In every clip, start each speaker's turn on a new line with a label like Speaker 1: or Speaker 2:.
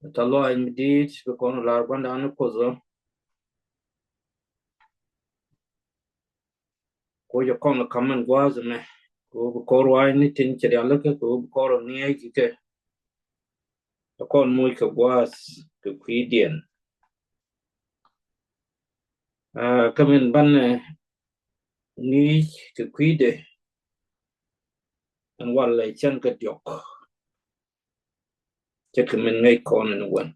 Speaker 1: Talo ay medit bekono larbanda anu kozo ko yo kono kamen gwazo me ko koro ay ni tin chiri alaka ko koro ni ay kike kon muy ka gwas ke kwidien kamen ban ni ke kwide an wala chen ka diok che kamen ngay kono ni wan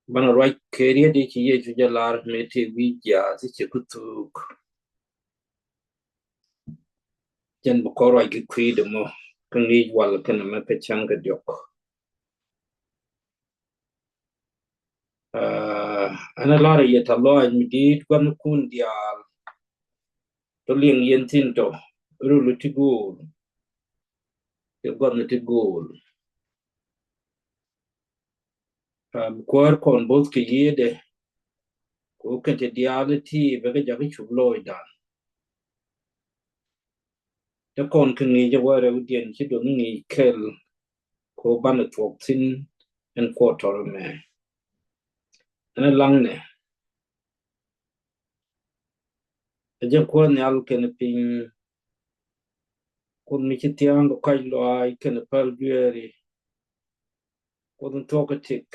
Speaker 1: bana right career de ki ye ju jalar me te wi ja si che kutuk chen bu koro ay ke kwide mo kan ni wala kan me ka chen ka diok ana lara ye talo ay medit kwan kun dia to lieng yen tin to rulu ti gol ke gon ti gol kwar kon bos ke yede ko ke te diality be ga jagi chubloy dan te kon ke ni je ware udien ti do ni kel ko ban twok tin en quarter me ana lang ne je ko ne al ken pin kon mi ti tiang ko kai lo ai ken pal bieri ko don tokatik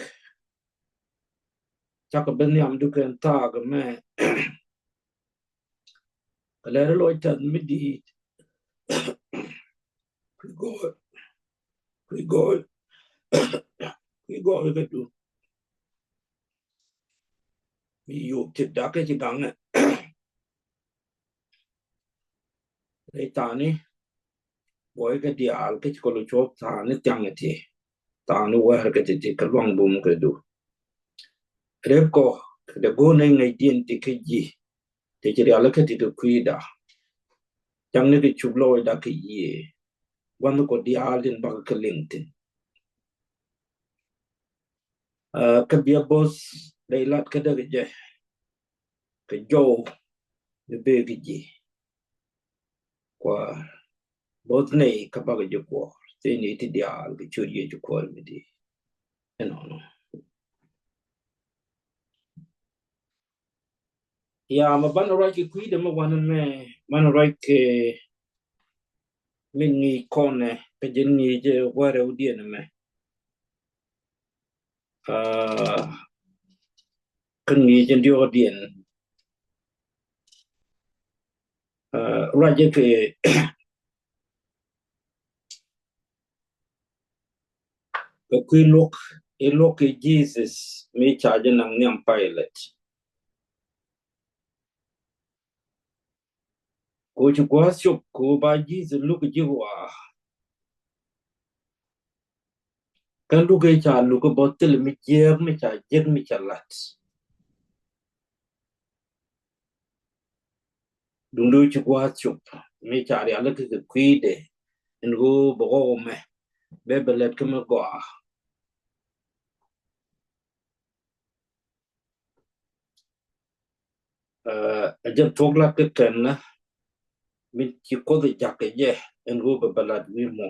Speaker 1: chaka ben yam du ken tag me kalere lo tan midi go go go ga du mi yu ti da ke ti gang ne tani boy ga dial ke ko lo chop ta ne tyang ti ta no wa ga ti ka long bum ke du re ko de go ne ngai din ti ke ji te ti ala ke ti ku kuida chang ne ke chup lo da ke ye wan ko dial din ba ka lintin ka bia bos dai lat ke da je ke jo de be ke ji kwa bos ne ka ba ge ko te ni ti dial ke chu ye ju ko mi di no ya ma ban ra ki kuida ma wan me man ra ke min ni kone pe jin ni je ware udien me kan ni je dio dien raje ke ku lok e lok e Jesus me charge nang nyam pilot ko ju kwa shop ko ba Jesus luk ji wa kan luk e cha luk botel mi jer mi cha jer mi cha lat dundu ju kwa shop me cha ya luk ke kuide ngo bo me be belet ke me go je togla ke ken na min ci ko de jakke je en go be balad wi mo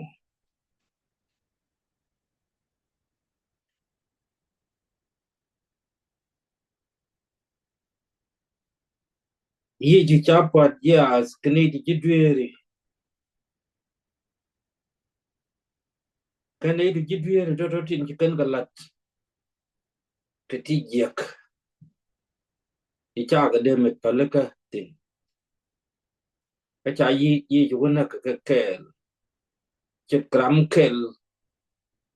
Speaker 1: yi ji chapat yes kne di jidwere kne di jidwere to tin ci kan galat ke ti jek i cha ga de me palaka tin ka cha yi ju na ka kel chet gram kel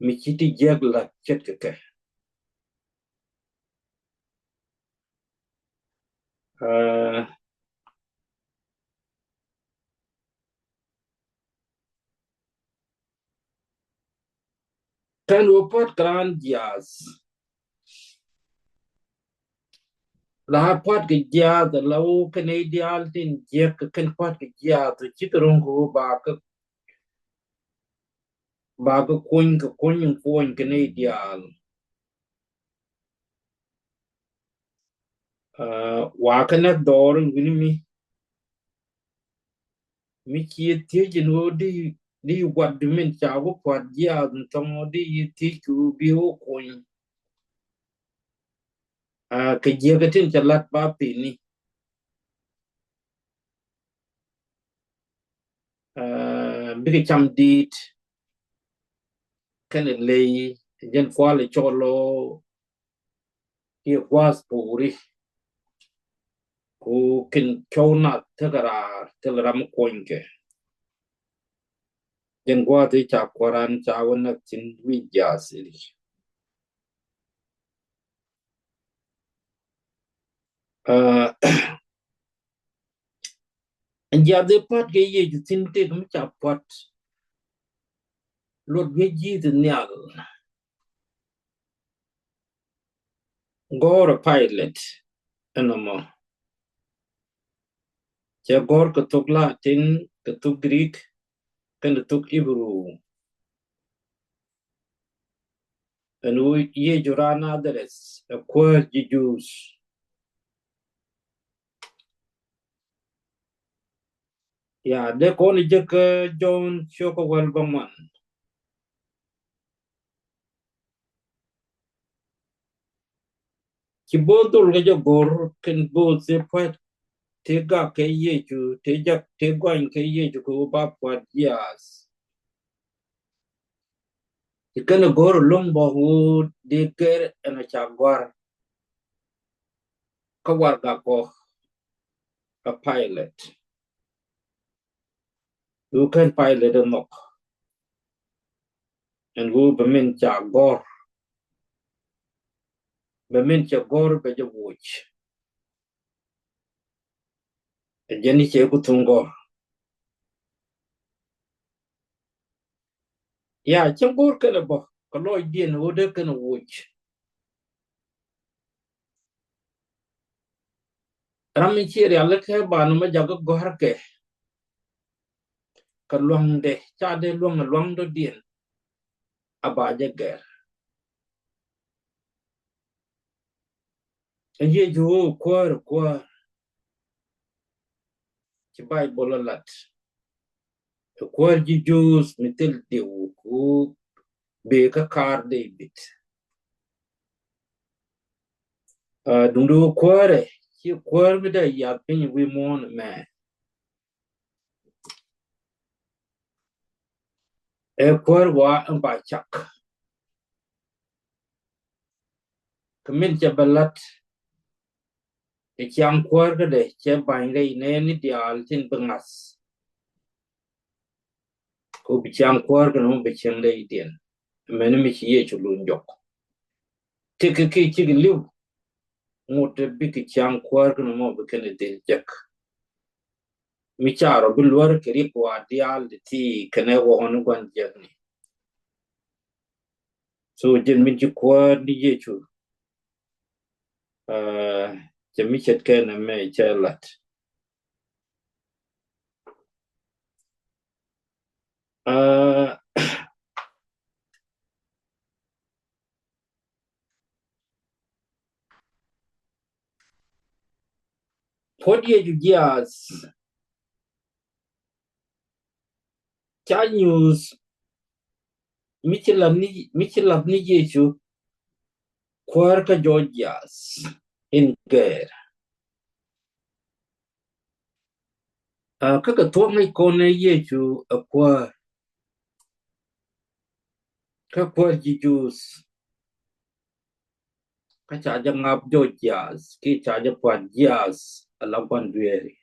Speaker 1: mi ci ti jek la chet ke kan wo pot kran jas la pot ke ja da la o kne ideal tin jek kan pot ke ja to ci tron go ba ka kun kne ideal wa kana dor wini mi ki tie jin wodi đi quạt đi mình chào có quạt gia trong đi thì chú biểu coin cái gì cái tin chặt lát ba pin ni bị cái chăm đi cái này lấy dân qua lấy cho lo cái quá spori cô kinh châu nát thế là làm coin cái dân qua thì chả quaran chả vẫn là tin vi giá xí anh giờ để phát cái gì tin tức cũng chả phát lột cái gì thì nhau gore pilot anh mà cha gore cái tục Latin cái tục Greek cái tục Hebrew anh ye jurana adres qua Jews ya de con je cái John choko wal baman ki bodul ga je gore ken bo se pat te ga ke ye ju te ja te gwan ke ye ju ko ba pat yas ikana gore long bo hu de ker ana cha gwar ka war ga ko a pilot who can pilot a knock and who bemin cha gore bemin cha gore be je wuch jeni che ku tungo ya chen gore kana bo ko loy dien wo de kana wuch ramin chi ri ala ke ba no ma jago gore ke ka luang de cha de luang do dien aba je ger ye ju ko ci bay bololat ko ji jus mitel de ku be ka kar de bit dundu kware ci kwar mi da ya pin wi mon me e kwar wa an ba chak kamin ce balat e kyam kwar ga de ce ban gai ne ni dial tin bangas ko bi kyam kwar ga no be chen dai den men mi ci ye chu lun jok te ke ci liu ngot bi ki kyam kwar ga no mo be ken de jak mi charo bi lwar kiri kwa dial ti kene wo onu gwan jagni so jen mi ji kwa di ye chu je mi chet kene me chelat podie ju gias cha news mi chelat ni ye chu kwar ka georgias in ger ka to ngai ko ne ye chu ka kwar ji jus ka cha ja ngap georgias ki cha ja kwar gias ala kwan dueri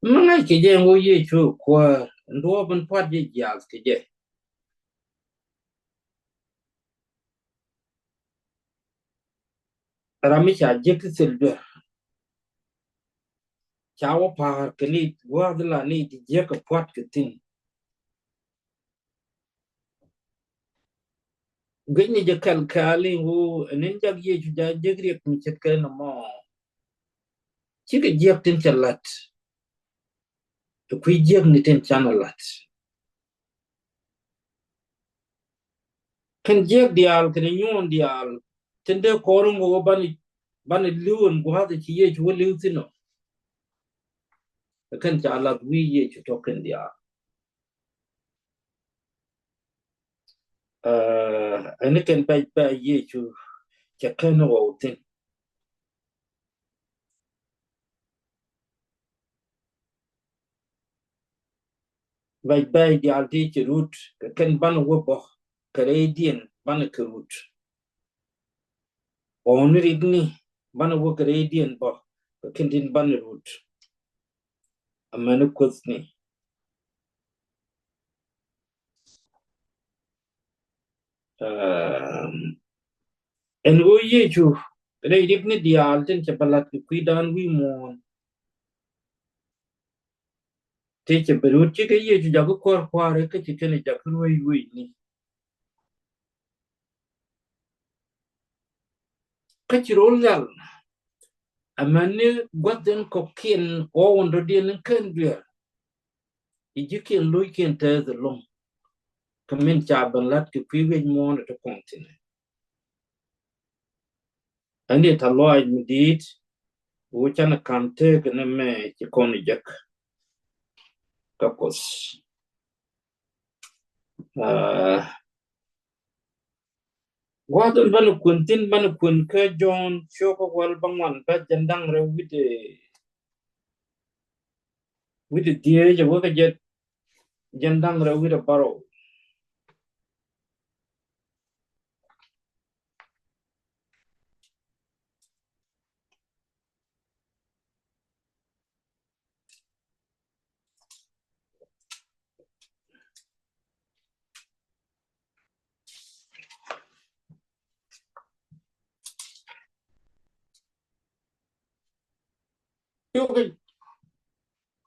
Speaker 1: mga ke je ngo ye chu kwa ndo ban pat je jas ke je rami cha je ke sel do cha wa pa ke ni wa de la ni ti je ke pat ke tin ge ni je kal kali wo nen jag ye chu ja je gre mi chet ke no mo chi ke je tin chalat ku je ni tin chanalat kan je dial ke ni nyon dial tende korun go bani liun go ha ti ye chu liu tin no kan cha la wi ye chu token dia ani kan ba ye chu cha kan wo tin ba dia ti chu rut kan ban wo bo Canadian ban ka rut on rigni ban wo Canadian bo kan din ban rut amana kusni en wo ye chu re rigni dia alten cha balat ku dan wi mon te che berut che ke ye chu ja ko kware ke che ne ja ko wi ni ka chi rol yal amane gwaden ko kin o wondo dien ken dia ijikin lui kin te the long kamin cha ban lat ki piwe mon to continent andi ta loy midit wo chana kante ne me ki kon jak kakos gwadon banu kuntin banu kun ka John shoko wal bangwan ba jandang re with die je wo ka jet jandang re with baro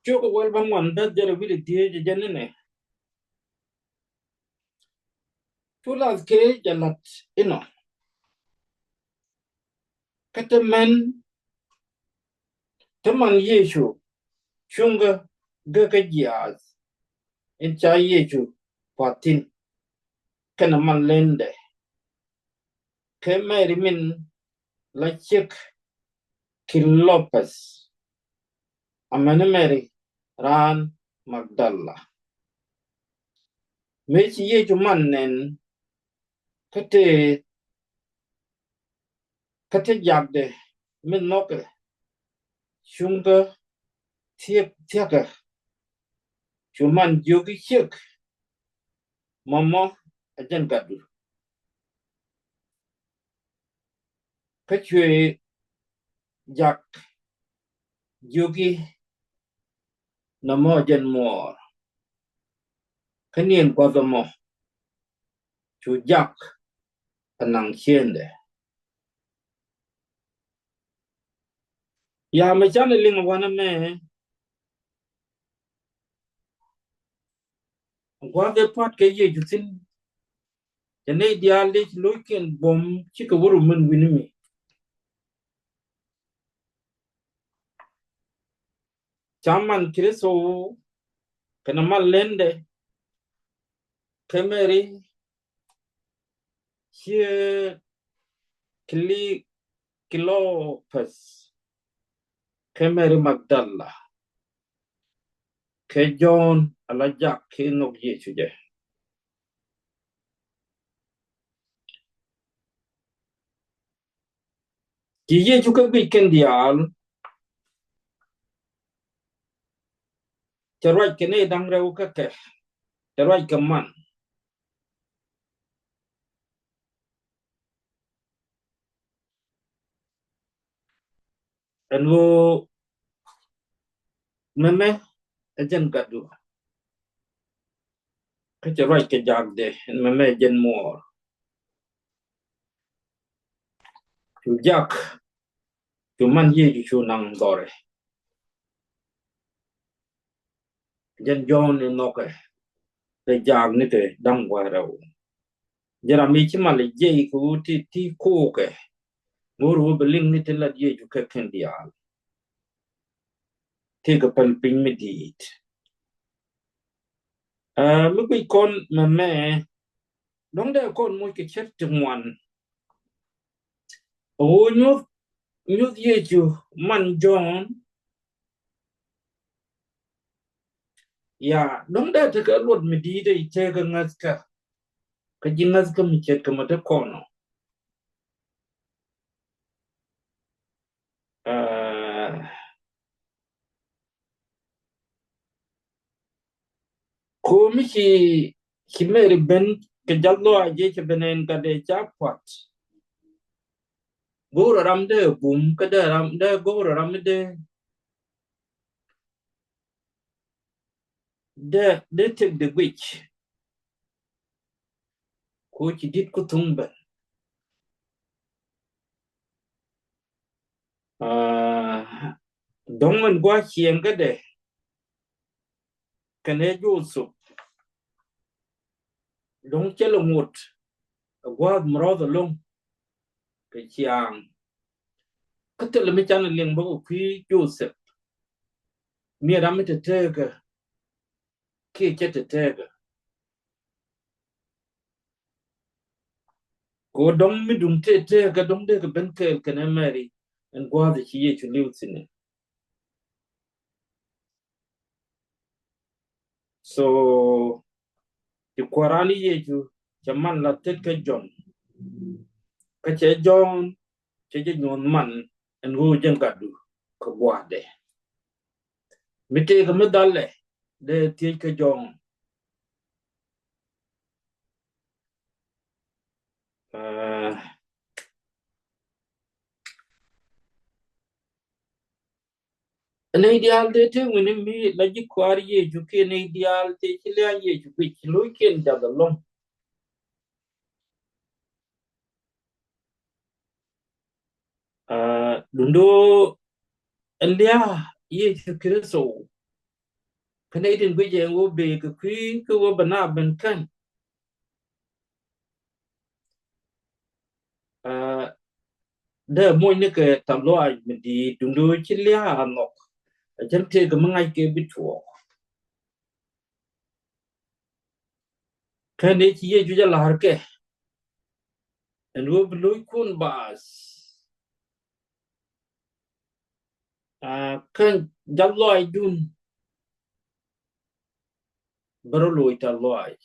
Speaker 1: shoko wal bangwan ba jere with die je janne tulas ke jalat ino katamen taman yeshu shunga ga ka jiaz in cha yeshu patin kana man lende ke meri min la chik kilopes amene meri ran magdalla mechi yeshu mannen kate jagde min noke shunga tiaka shuman jogi chik mama ajan gadu kachwe jak jogi namo ajan mor kanien kwadomo chu jak anang chiende ya me chane ling wana me gwage pat ke ye jutin jane diale loiken bom chika wuru mun winimi chaman kriso kana malende kemeri chie kilopes kemeri magdalla ke John alajak ke nok ye chuje ki ye chuka weekend dial charwai kene dang rew ka ke charwai kaman enwo meme ajan gadu ka charwai ke jagde meme jen mor jak man ye chu nang dore jen John noke te jag ni te dang wa rew jara mi chi mal je ku ti ko ke muru beling ni te la ye ju ka ken dial te ka pan pin mi dit mi bi kon meme dong de kon mo ke chet tungwan o nyu ye ju man John ya dong da ta ka lot mi di da ite ga ngaska ka ji ngaska mi chet ka mata kono ko mi ki meri ben ka jallo aje ke benen ka de chapot goro ram de bum ka de ram de goro ram de tek de witch ko ci dit ko tumba dongan gwa Chieng ga de kane ju su dong chelo ngut gwa mro da long ke Chiang ka te le mi chan leng ba ko ki Joseph mi ram te te ga ki che te ga ko dong mi dung te ga dong de ga ben ke kane mari en gwa de chi ye chu liu sine so ti kwarani ye chu chaman la tet ka John ka che John che je nyon man en go jen ka du ka gwa de mi te ga mi dalle de ti ka John na ideal de te wini mi la ji kwar ye ju ke na ideal te ki la ye ju ki lo ken da da long dundo elia ye ju kreso kana idin gwe je wo be ka kwi ko wo bana ban kan da mo ne ke tam lo ai mi di dundo ki la no jan te ga mangai ke bitwo kana ki ye ju ja la har ke en wo lo kun bas kan jallo ai dun baro lo ita lo ai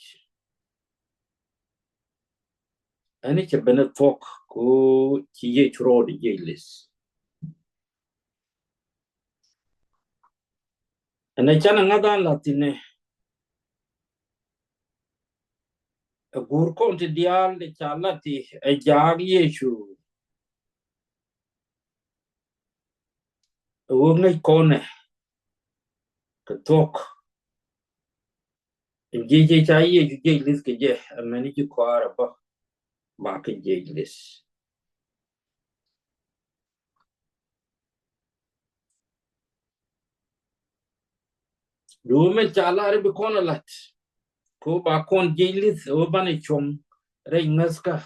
Speaker 1: ani ke benet fok ko ki ye chro de ye lis ana chana ngada latine gur ko ti dial de chalati e jag yechu wo ngai kone ka tok je cha ye ju je lis ke je amani ji kwara ba ke je lis do men chala re be kona lat ko ba kon je lis o bane chom re ngaska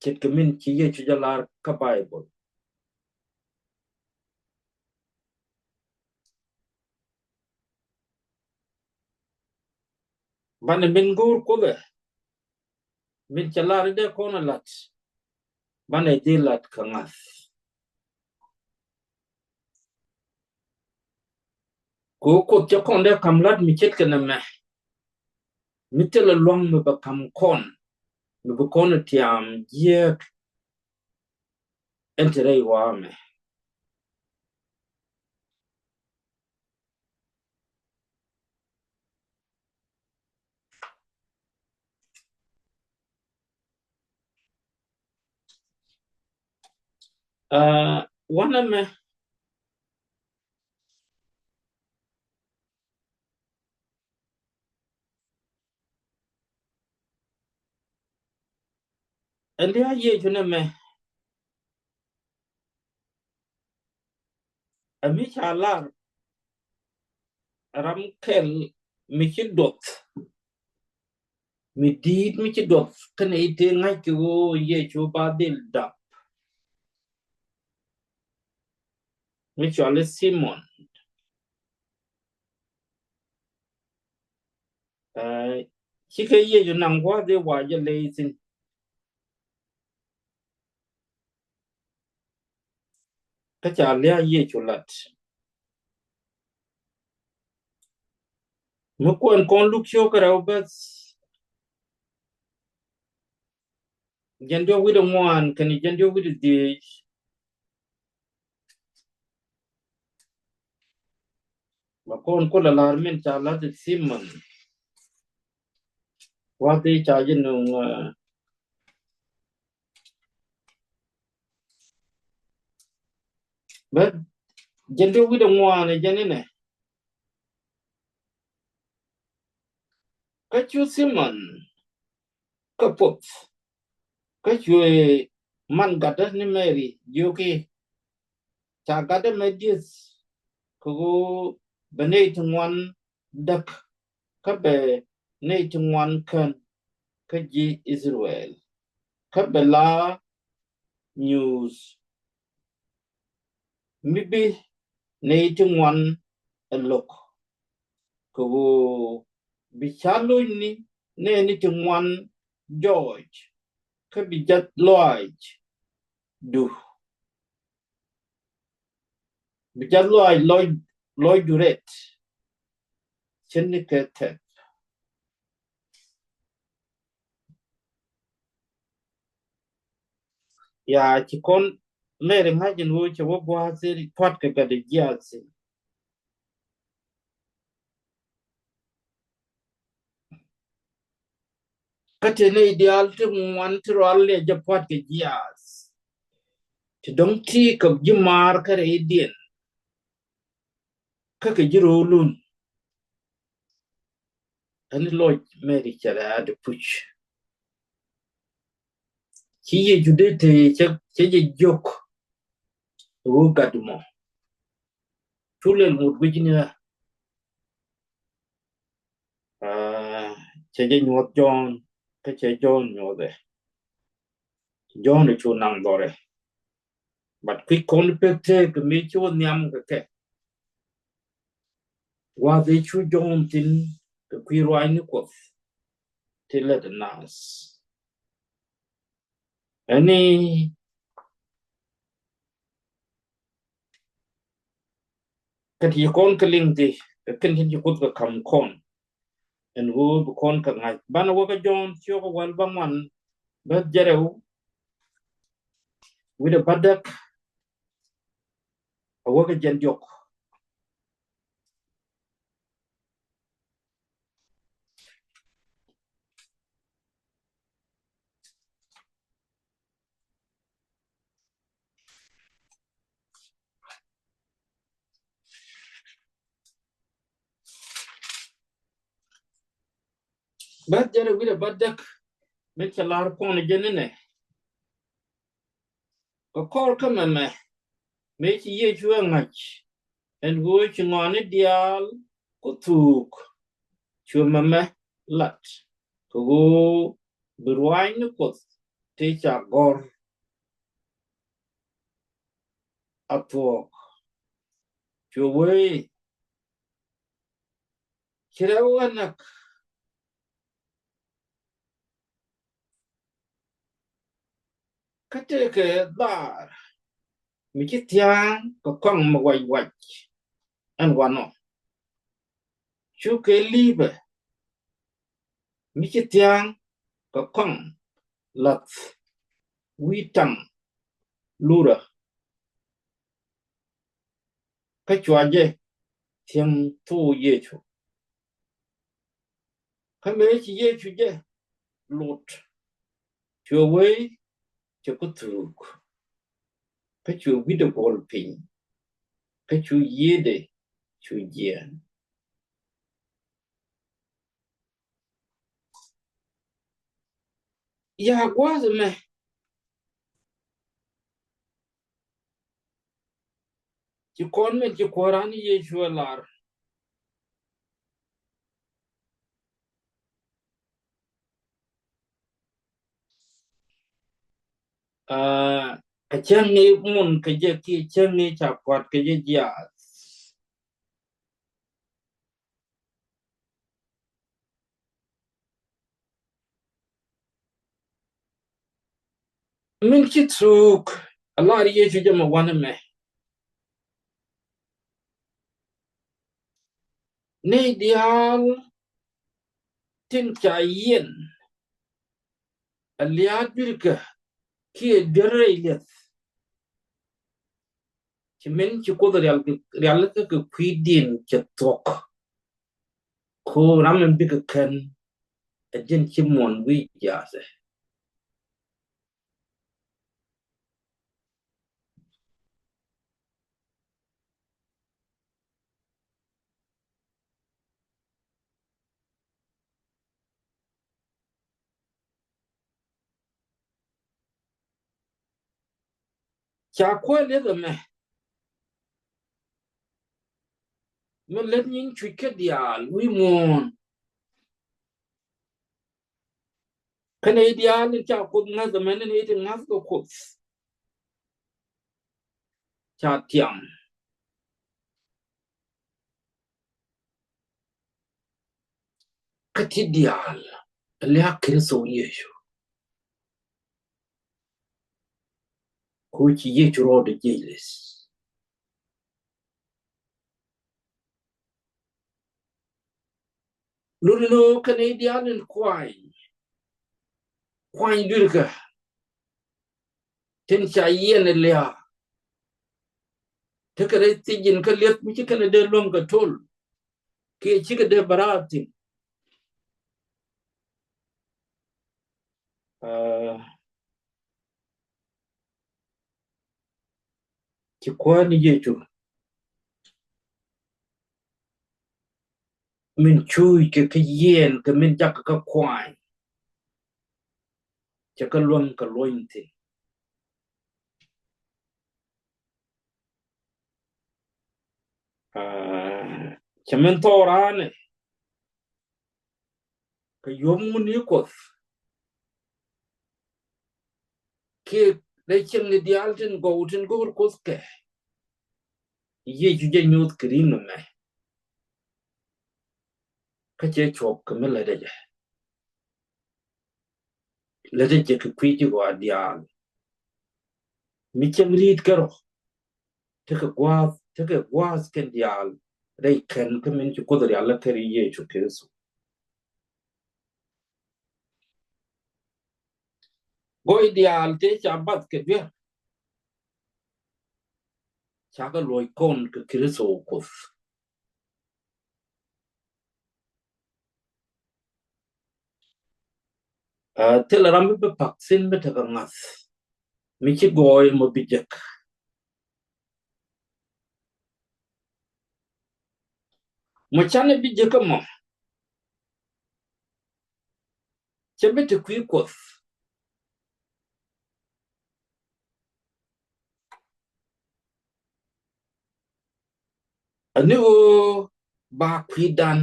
Speaker 1: chet ke min ki ye chu jalar ka bible bane min gur ko le min chala re de kona lat bane de lat kangas ko che kon de kamlat mi chet ke na me mitela luang me ba kam kon me ba kon tiam ye entere wa me wana me elia ye juna me ami chala ram kel mi ci dot mi dit mi ci dot kana ite ngai ki wo ye chu ba del da mi chale Simon ci ke ye juna ngwa de wa ye le sin ka cha lia ye chu lat mukuan kon luk show karau bas janjo wido ngwan kani janjo wido di makon ko la larmen cha la de simman wate cha jinung but janjo wido ngwan janine ka chu simman ka pop ka chu man gada ni meri yoki cha gada medis ko bane tungwan dak ka be ne tungwan kan ka ji Israel ka bela news mibi ne tungwan alok ko bichalo ni ne ni tungwan George ka bijat Lloyd du bijat Lloyd duret chenni kete ya chikon mere ngajin wo chewo bwa seri pot ka de giasi kate ne ideal te ngwan trolle je pot ka gias ti dong ti ka jimar kare idien ka ka jiro lun ani Lloyd mere chara de puch ki ye jude te che je jok wo gadmo tulel mut gujina che je nyot John ka che John nyode John chu nang dore but quick kon pete ka me chu nyam ka ke wa de chu John tin ka kwi roi ni ko tele de nas ani ka ti kon ka ling ti ka ken tin ku ka kam kon en wo bu kon ka ngai ban wo ka John chu ko wal bangwan ba jerew wi de badak wo ka jen jok ba jerew wi de badak me chalar kon jenene ko kor ka me chi ye chu ngach en wo chi ngone dial ko tuk chu lat ko burwain ko te cha gor ato chu we kirewana kate ke dar mi chi tiang ko kong ma wai an wano chu ke libe mi chi tiang ko kong lat wi tang lura ka chwaje tiang tu ye chu ka me chi ye chu je lut chu we chu ko tuk ka chu wi de bol pin ka chu ye de chu ye ya gwaze me chi kon me chi korani ye chu lar ka chen ni mun ka je ki chen ni cha kwat ka je ya min chi tuk alar ye chu je ma wana me ne dial tin cha yen aliad birka ki dere ilet chimen chi ko real ka kwidin chatok ko ramen bika kan ajin chimon wi jase cha ko le da me let nin chwike dial wi mon kana ideal cha ko na da men ne tin ngas ko cha tiam kati dial le hakir so yeshu ko chi ye churo de jeles luno kana ideal en kwai dirka tin cha yen le ha ta kare tijin ka let mi kana de lom ka tol ke chi ka de baratin ki kwani ye chu min chui ke yen ke min jak ka kwai cha ka lom ka lointi cha men torane ka yom ni ko ke de chen ni dial tin go ko ke ye ju je nyut krin me ka che chop ka me le de ke kwi ji go dial mi chen rit karo te ka gwa ken dial dai ken ka min ju ko da la kari ye chu ke su go dial te cha bat ke be cha ka loy kon ke kristo ko tel ram be pak sin be ta ngas mi chi goy mo bijek mo chane bijek mo che be te kwi ko ani o ba kwi dan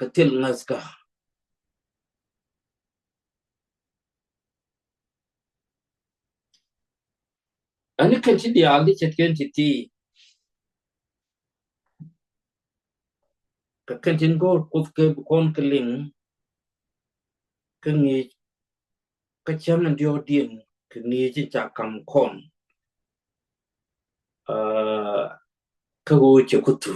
Speaker 1: ka tel ngas ka ani kan ti dial di chet ken ti ka kan tin go ko ke kon kling ka ngi ka cham nan dio dien ka ngi chi cha kam kon ka go che ku tu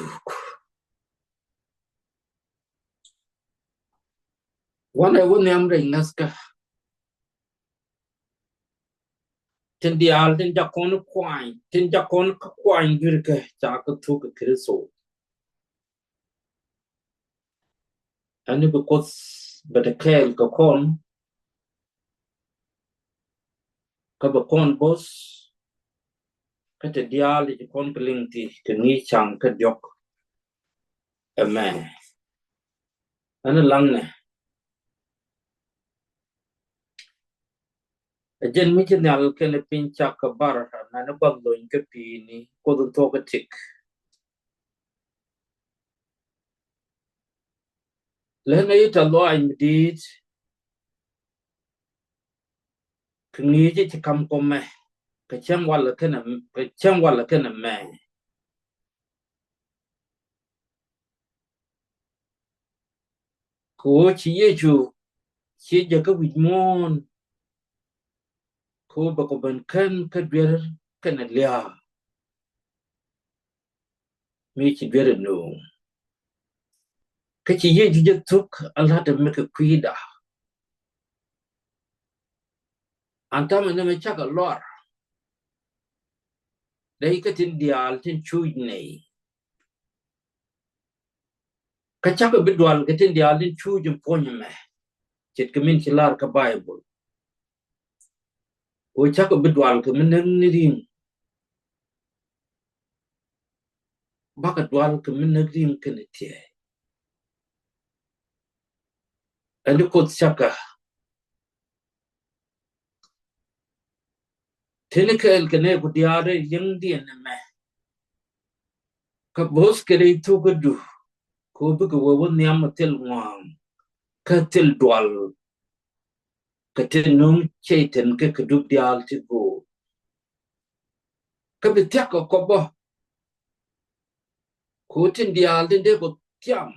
Speaker 1: wana woni am re ngas ka tin dial tin ja kon kwai tin ja kon ka kwai gir ka cha ka tu ka kristo ani be ko be te kel ka kon ka be kon bos ka te dial di kon kling ti ka ngi chang ka jok amen ana lang ne jen mi chen al ke le pin cha ka bar na na ba lo ke pi ni ko do to ka tik le na ita lo ai dit ka ngi ji kam ko me ka chen wala ke na ka chen wala ke na me ko chi ye chu chi ja ka wi mon ko ba ko ban kan ka der ka na lia mi chi der no cái chỉ ye ju tuk Allah da meka kuida anta me me chaka lor dai ka tin dial tin chui nei ka chaka bidwal ka tin dial tin chui jum ponye me chet ka min chilar ka bible o chaka bidwal ka min nirim baka dwal ka min nirim kan tie ani ko chaka telikel ka ne ku diare yang dien me ka bos ke dei tu ka du ko bu ka wo nyam tel ngam ka tel dwal ka tin nung cheiten ka du dial ti go ka bi tek ko bo ko tin dial tin de ko tiam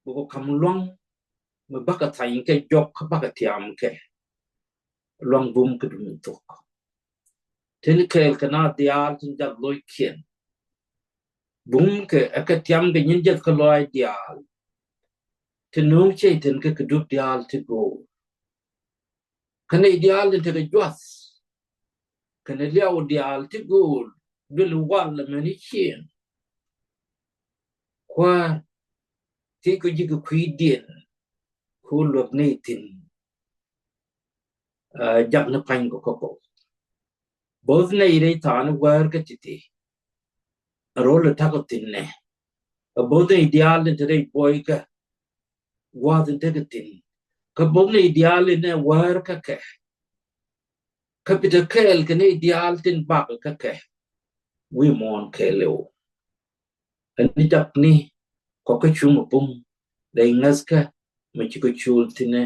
Speaker 1: ko kam long me baka tain ke jok ka baka tiam ke long bum ka du to tin kel kana dial tin da loy kien bum ke ka tiam ke nyin jet ka loy dial tin nung cheiten ka du dial ti go kana dial tin te jwas kana liaw dial ti go dul wal me ni chien kwa ti ko ji ko dien ko lok nei tin jak na pain ko both nei re tan war ka ti rol ta ko tin ne both ideal te re boy ka wa tin te tin ka both ideal ne war ka capital kel ke ne ideal tin ba ka we mon ke leo ani jak ni ko ka chu mo pum dai ngas ka me chi ko chul tine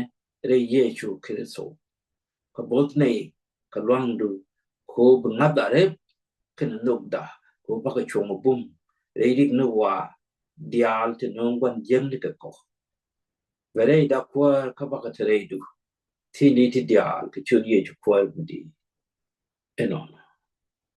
Speaker 1: re ye chu kristo ka both nei ka luang du ko ngab da re kan nok da ko ba ka chu mo pum re dik no wa dial te no wan jem ni ka ko vere da ko ka ba ka tere du ti ni ti dial ka chu ye chu ko di eno